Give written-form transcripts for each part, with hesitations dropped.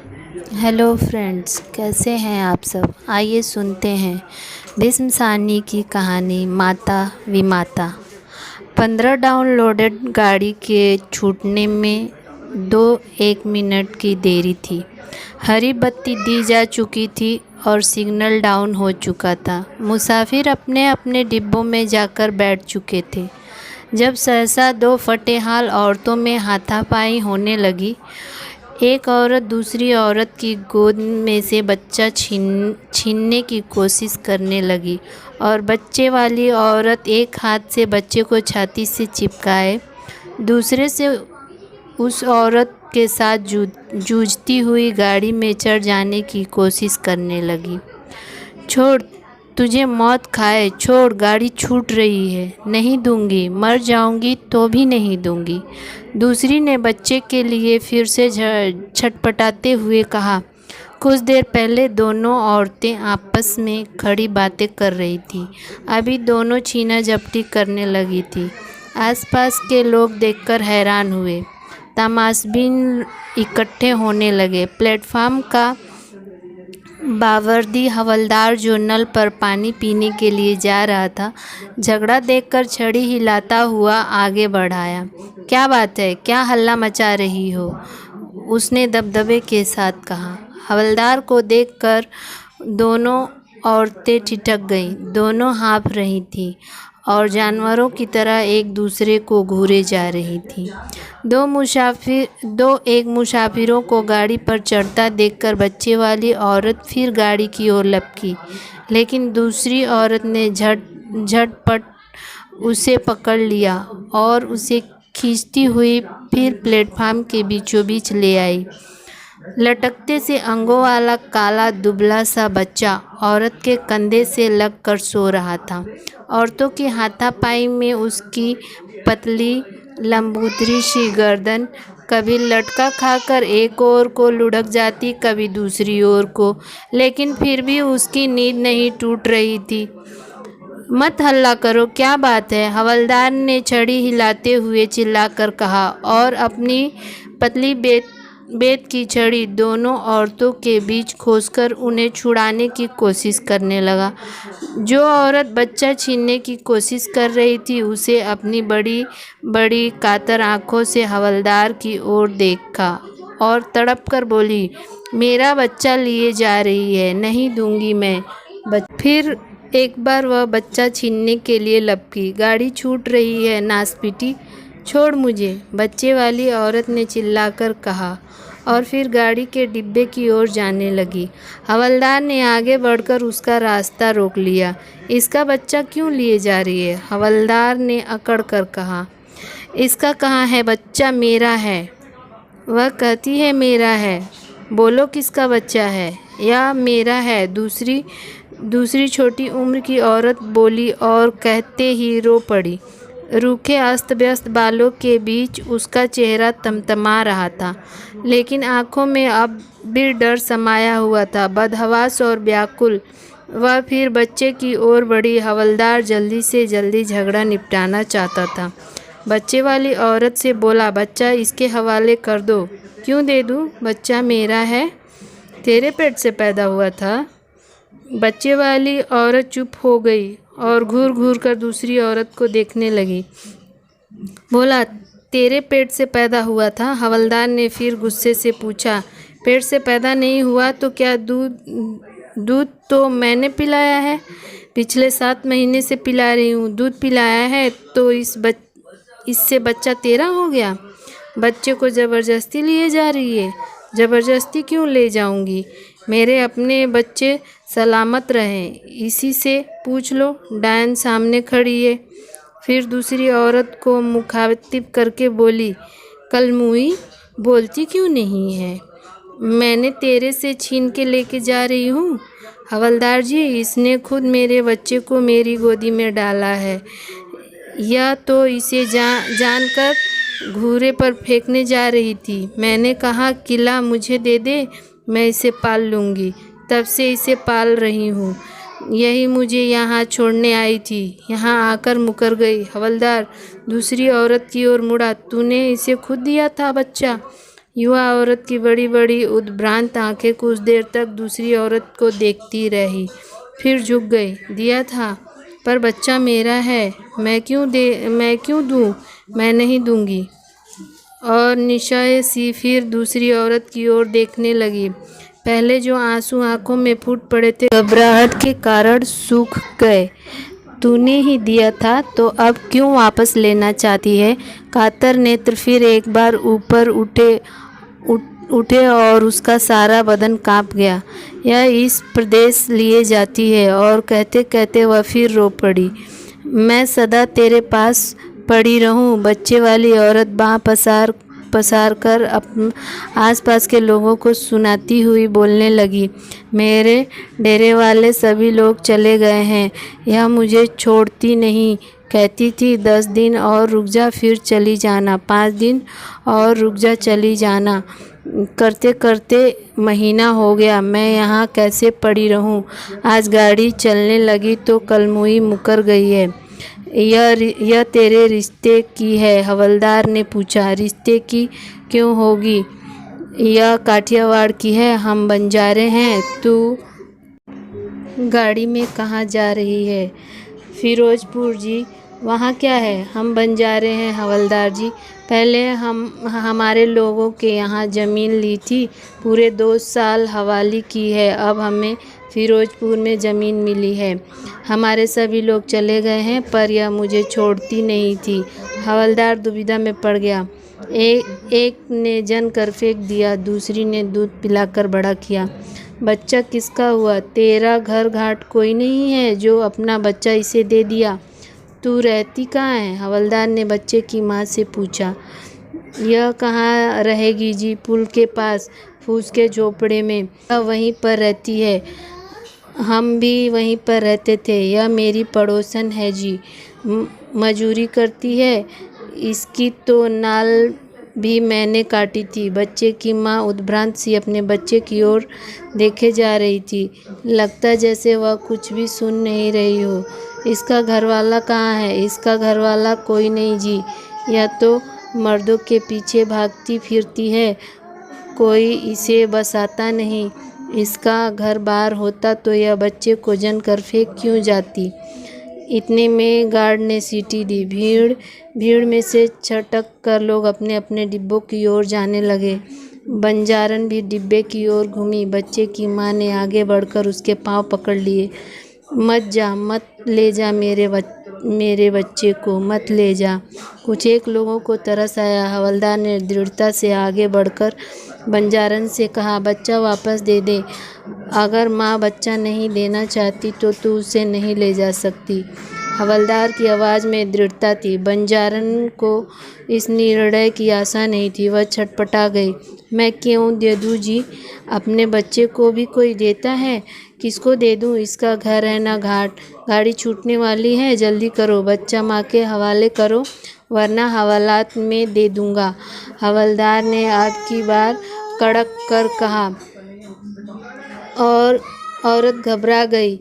Hello friends, कैसे हैं आप सब। आइए सुनते हैं भीष्म साहनी की कहानी माता विमाता। 15 डाउनलोडेड गाड़ी के छूटने में 1 मिनट की देरी थी। हरी बत्ती दी जा चुकी थी और सिग्नल डाउन हो चुका था। मुसाफिर अपने अपने डिब्बों में जाकर बैठ चुके थे जब सहसा 2 फटेहाल औरतों में हाथापाई होने लगी। एक औरत दूसरी औरत की गोद में से बच्चा छीनने की कोशिश करने लगी और बच्चे वाली औरत एक हाथ से बच्चे को छाती से चिपकाए दूसरे से उस औरत के साथ जूझती हुई गाड़ी में चढ़ जाने की कोशिश करने लगी। छोड़, तुझे मौत खाए, छोड़, गाड़ी छूट रही है। नहीं दूंगी, मर जाऊंगी तो भी नहीं दूंगी। दूसरी ने बच्चे के लिए फिर से छटपटाते हुए कहा। कुछ देर पहले दोनों औरतें आपस में खड़ी बातें कर रही थी, अभी दोनों छीना झपटी करने लगी थी। आसपास के लोग देखकर हैरान हुए। तमाशबीन इकट्ठे होने लगे। प्लेटफार्म का बावर्दी हवलदार जो नल पर पानी पीने के लिए जा रहा था, झगड़ा देखकर छड़ी हिलाता हुआ आगे बढ़ाया। क्या बात है, क्या हल्ला मचा रही हो, उसने दबदबे के साथ कहा। हवलदार को देखकर दोनों औरतें ठिठक गईं। दोनों हाँफ रही थीं और जानवरों की तरह एक दूसरे को घूरे जा रही थीं। एक मुसाफिरों को गाड़ी पर चढ़ता देखकर बच्चे वाली औरत फिर गाड़ी की ओर लपकी, लेकिन दूसरी औरत ने झटपट उसे पकड़ लिया और उसे खींचती हुई फिर प्लेटफार्म के बीचों बीच ले आई। लटकते से अंगों वाला काला दुबला सा बच्चा औरत के कंधे से लगकर सो रहा था। औरतों की हाथापाई में उसकी पतली लंबूतरी सी गर्दन कभी लटका खाकर एक ओर को लुढ़क जाती, कभी दूसरी ओर को, लेकिन फिर भी उसकी नींद नहीं टूट रही थी। मत हल्ला करो, क्या बात है, हवलदार ने छड़ी हिलाते हुए चिल्लाकर कहा और अपनी पतली बेत की छड़ी दोनों औरतों के बीच खोसकर उन्हें छुड़ाने की कोशिश करने लगा। जो औरत बच्चा छीनने की कोशिश कर रही थी उसे अपनी बड़ी बड़ी कातर आंखों से हवलदार की ओर देखा और तड़प कर बोली, मेरा बच्चा लिए जा रही है, नहीं दूंगी मैं। फिर एक बार वह बच्चा छीनने के लिए लपकी। गाड़ी छूट रही है नासपीटी, छोड़ मुझे, बच्चे वाली औरत ने चिल्लाकर कहा और फिर गाड़ी के डिब्बे की ओर जाने लगी। हवलदार ने आगे बढ़कर उसका रास्ता रोक लिया। इसका बच्चा क्यों लिए जा रही है, हवलदार ने अकड़ कर कहा। इसका कहाँ है बच्चा, मेरा है। वह कहती है मेरा है। बोलो किसका बच्चा है। या मेरा है, दूसरी छोटी उम्र की औरत बोली और कहते ही रो पड़ी। रूखे अस्त व्यस्त बालों के बीच उसका चेहरा तमतमा रहा था, लेकिन आंखों में अब भी डर समाया हुआ था, बदहवास और व्याकुल। वह फिर बच्चे की ओर बढ़ी। हवलदार जल्दी से जल्दी झगड़ा निपटाना चाहता था। बच्चे वाली औरत से बोला, बच्चा इसके हवाले कर दो। क्यों दे दूँ, बच्चा मेरा है, तेरे पेट से पैदा हुआ था। बच्चे वाली औरत चुप हो गई और घूर घूर कर दूसरी औरत को देखने लगी। बोला, तेरे पेट से पैदा हुआ था। हवलदार ने फिर गुस्से से पूछा, पेट से पैदा नहीं हुआ तो क्या दूध तो मैंने पिलाया है, पिछले 7 महीने से पिला रही हूँ। दूध पिलाया है तो इससे बच्चा तेरा हो गया। बच्चे को ज़बरदस्ती लिए जा रही है। ज़बरदस्ती क्यों ले जाऊंगी, मेरे अपने बच्चे सलामत रहें, इसी से पूछ लो। डायन सामने खड़ी है। फिर दूसरी औरत को मुखातिब करके बोली, कलमुई, बोलती क्यों नहीं है, मैंने तेरे से छीन के लेके जा रही हूँ। हवलदार जी, इसने खुद मेरे बच्चे को मेरी गोदी में डाला है, या तो इसे जानकर घूरे पर फेंकने जा रही थी। मैंने कहा, किला मुझे दे दे, मैं इसे पाल लूँगी, तब से इसे पाल रही हूँ। यही मुझे यहाँ छोड़ने आई थी, यहाँ आकर मुकर गई। हवलदार दूसरी औरत की ओर मुड़ा, तूने इसे खुद दिया था बच्चा, युवा औरत की बड़ी बड़ी उद्भ्रांत आंखें कुछ देर तक दूसरी औरत को देखती रही, फिर झुक गई। दिया था, पर बच्चा मेरा है, मैं क्यों दूँ? मैं नहीं दूंगी। और निशय सी फिर दूसरी औरत की ओर देखने लगी। पहले जो आंसू आंखों में फूट पड़े थे घबराहट के कारण सूख गए। तूने ही दिया था तो अब क्यों वापस लेना चाहती है? कातर नेत्र फिर एक बार ऊपर उठे और उसका सारा बदन कांप गया। यह इस प्रदेश लिए जाती है। और कहते कहते वह फिर रो पड़ी। मैं सदा तेरे पास पड़ी रहूं। बच्चे वाली औरत बाँह पसार कर आसपास के लोगों को सुनाती हुई बोलने लगी। मेरे डेरे वाले सभी लोग चले गए हैं। यह मुझे छोड़ती नहीं। कहती थी 10 दिन और रुक जा फिर चली जाना, 5 दिन और रुक जा चली जाना। करते करते महीना हो गया। मैं यहाँ कैसे पड़ी रहूँ? आज गाड़ी चलने लगी तो कलमुई मुकर गई है। यह तेरे रिश्ते की है? हवलदार ने पूछा। रिश्ते की क्यों होगी? यह काठियावाड़ की है। हम बंजारे हैं। तू गाड़ी में कहाँ जा रही है? फिरोजपुर जी। वहाँ क्या है? हम बंजारे हैं हवलदार जी। पहले हमारे लोगों के यहाँ ज़मीन ली थी, पूरे 2 साल हवाली की है। अब हमें फिरोजपुर में ज़मीन मिली है। हमारे सभी लोग चले गए हैं, पर यह मुझे छोड़ती नहीं थी। हवलदार दुविधा में पड़ गया। एक ने जन कर फेंक दिया, दूसरी ने दूध पिलाकर बड़ा किया। बच्चा किसका हुआ? तेरा घर घाट कोई नहीं है जो अपना बच्चा इसे दे दिया? तू रहती कहाँ है? हवलदार ने बच्चे की माँ से पूछा। यह कहाँ रहेगी जी? पुल के पास फूस के झोपड़े में। यह वहीं पर रहती है। हम भी वहीं पर रहते थे। यह मेरी पड़ोसन है जी। मजूरी करती है। इसकी तो नाल भी मैंने काटी थी। बच्चे की माँ उद्भ्रांत सी अपने बच्चे की ओर देखे जा रही थी। लगता जैसे वह कुछ भी सुन नहीं रही हो। इसका घरवाला कहाँ है? इसका घरवाला कोई नहीं जी। यह तो मर्दों के पीछे भागती फिरती है। कोई इसे बसाता नहीं। इसका घर बार होता तो यह बच्चे को जन कर फेंक क्यों जाती? इतने में गार्ड ने सीटी दी। भीड़ में से छटक कर लोग अपने अपने डिब्बों की ओर जाने लगे। बंजारन भी डिब्बे की ओर घूमी। बच्चे की माँ ने आगे बढ़कर उसके पांव पकड़ लिए। मत ले जा मेरे बच्चे को, मत ले जा। कुछ एक लोगों को तरस आया। हवलदार ने दृढ़ता से आगे बढ़कर बंजारन से कहा, बच्चा वापस दे दे। अगर माँ बच्चा नहीं देना चाहती तो तू उसे नहीं ले जा सकती। हवलदार की आवाज़ में दृढ़ता थी। बंजारन को इस निर्णय की आशा नहीं थी। वह छटपटा गई। मैं क्यों दे दूँ जी? अपने बच्चे को भी कोई देता है? किसको दे दूँ? इसका घर है ना घाट। गाड़ी छूटने वाली है, जल्दी करो। बच्चा माँ के हवाले करो, वरना हवालात में दे दूँगा। हवलदार ने अब की बार कड़क कर कहा। और औरत घबरा गई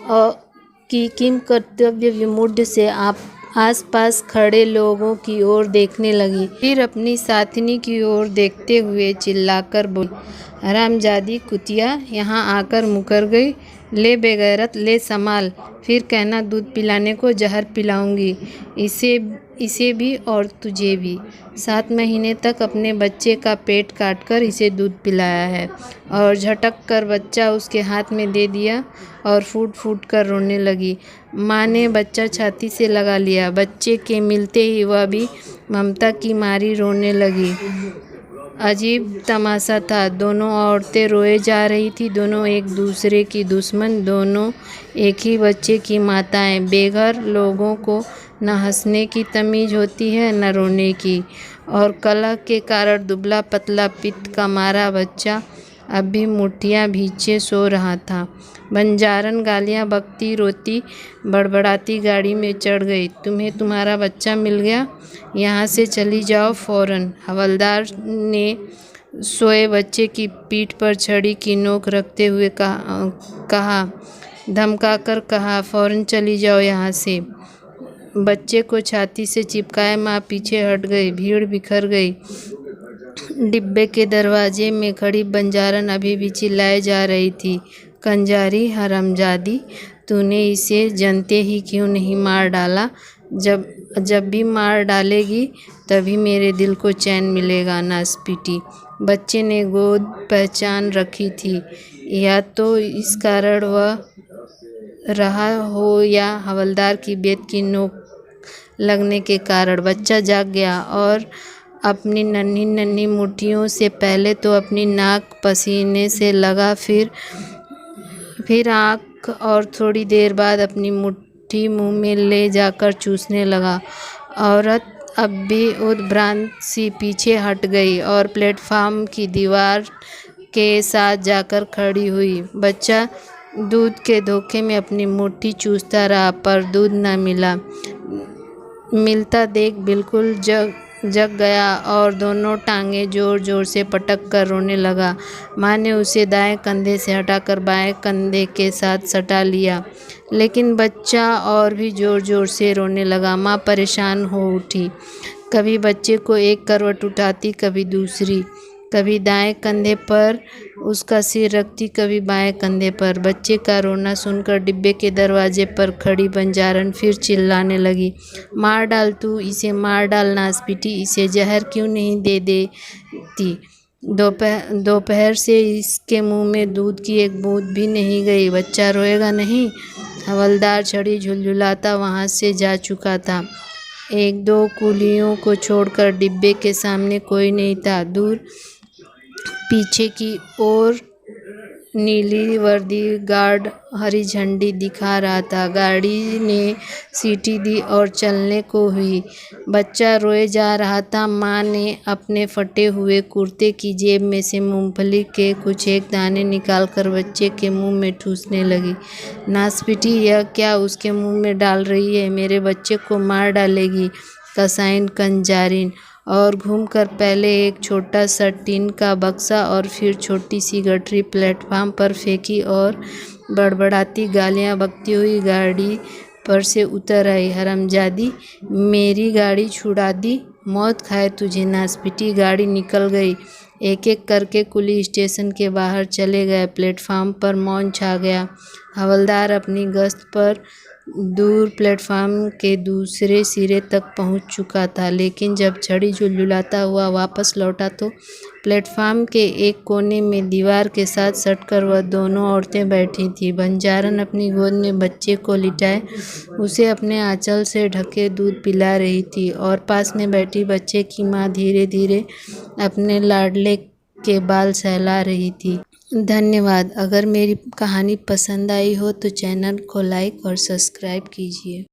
और कि किम कर्तव्य विमूढ़ से आप आसपास खड़े लोगों की ओर देखने लगी। फिर अपनी साथनी की ओर देखते हुए चिल्लाकर बोली, हरामजादी कुतिया, यहाँ आकर मुकर गई। ले बेगैरत, ले संभाल। फिर कहना दूध पिलाने को जहर पिलाऊंगी। इसे भी और तुझे भी। 7 महीने तक अपने बच्चे का पेट काटकर इसे दूध पिलाया है। और झटक कर बच्चा उसके हाथ में दे दिया और फूट फूट कर रोने लगी। माँ ने बच्चा छाती से लगा लिया। बच्चे के मिलते ही वह भी ममता की मारी रोने लगी। अजीब तमाशा था। दोनों औरतें रोए जा रही थी। दोनों एक दूसरे की दुश्मन, दोनों एक ही बच्चे की माताएं। बेघर लोगों को न हंसने की तमीज़ होती है न रोने की। और कलह के कारण दुबला पतला पित्त का मारा बच्चा अब भी मुठ्ठियाँ भींचे सो रहा था। बंजारन गालियाँ बकती रोती बड़बड़ाती गाड़ी में चढ़ गई। तुम्हें तुम्हारा बच्चा मिल गया, यहाँ से चली जाओ फ़ौरन। हवलदार ने सोए बच्चे की पीठ पर छड़ी की नोक रखते हुए कहा, धमकाकर कहा, फ़ौरन चली जाओ यहाँ से। बच्चे को छाती से चिपकाए माँ पीछे हट गई। भीड़ बिखर गई। डिब्बे के दरवाजे में खड़ी बंजारन अभी भी चिल्लाए जा रही थी, कंजारी हरामजादी, तूने इसे जानते ही क्यों नहीं मार डाला? जब भी मार डालेगी तभी मेरे दिल को चैन मिलेगा। नासपीटी बच्चे ने गोद पहचान रखी थी, या तो इस कारण वह रहा हो या हवलदार की बेत की नोक लगने के कारण। बच्चा जाग गया और अपनी नन्ही नन्ही मुट्ठियों से पहले तो अपनी नाक पसीने से लगा, फिर आँख, और थोड़ी देर बाद अपनी मुट्ठी मुंह में ले जाकर चूसने लगा। औरत अब भी उद्भ्रांत सी पीछे हट गई और प्लेटफार्म की दीवार के साथ जाकर खड़ी हुई। बच्चा दूध के धोखे में अपनी मुट्ठी चूसता रहा, पर दूध न मिलता देख बिल्कुल जग गया और दोनों टांगें जोर जोर से पटक कर रोने लगा। माँ ने उसे दाएं कंधे से हटाकर बाएं कंधे के साथ सटा लिया, लेकिन बच्चा और भी जोर जोर से रोने लगा। माँ परेशान हो उठी, कभी बच्चे को एक करवट उठाती, कभी दूसरी, कभी दाएं कंधे पर उसका सिर रखती, कभी बाएं कंधे पर। बच्चे का रोना सुनकर डिब्बे के दरवाजे पर खड़ी बंजारन फिर चिल्लाने लगी, मार डाल तू इसे, मार डाल नासपीटी, इसे जहर क्यों नहीं दे देती? दोपहर से इसके मुंह में दूध की एक बूंद भी नहीं गई। बच्चा रोएगा नहीं? हवलदार छड़ी झुलझुलाता वहाँ से जा चुका था। एक दो कुलियों को छोड़कर डिब्बे के सामने कोई नहीं था। दूर पीछे की ओर नीली वर्दी गार्ड हरी झंडी दिखा रहा था। गाड़ी ने सीटी दी और चलने को हुई। बच्चा रोए जा रहा था। माँ ने अपने फटे हुए कुर्ते की जेब में से मूंगफली के कुछ एक दाने निकालकर बच्चे के मुंह में ठूसने लगी। नासपीटी यह क्या उसके मुंह में डाल रही है? मेरे बच्चे को मार डालेगी कसाइन कंजारिन। और घूमकर पहले एक छोटा सा टीन का बक्सा और फिर छोटी सी गठरी प्लेटफार्म पर फेंकी और बड़बड़ाती गालियाँ बकती हुई गाड़ी पर से उतर आई। हरामजादी, मेरी गाड़ी छुड़ा दी, मौत खाए तुझे नासपीटी। गाड़ी निकल गई। एक एक करके कुली स्टेशन के बाहर चले गए। प्लेटफार्म पर मौन छा गया। हवलदार अपनी गश्त पर दूर प्लेटफार्म के दूसरे सिरे तक पहुंच चुका था, लेकिन जब छड़ी झुलझुलाता हुआ वापस लौटा तो प्लेटफार्म के एक कोने में दीवार के साथ सटकर वह दोनों औरतें बैठी थीं। बंजारन अपनी गोद में बच्चे को लिटाए उसे अपने आंचल से ढके दूध पिला रही थी, और पास में बैठी बच्चे की माँ धीरे धीरे अपने लाडले के बाल सहला रही थी। धन्यवाद। अगर मेरी कहानी पसंद आई हो तो चैनल को लाइक और सब्सक्राइब कीजिए।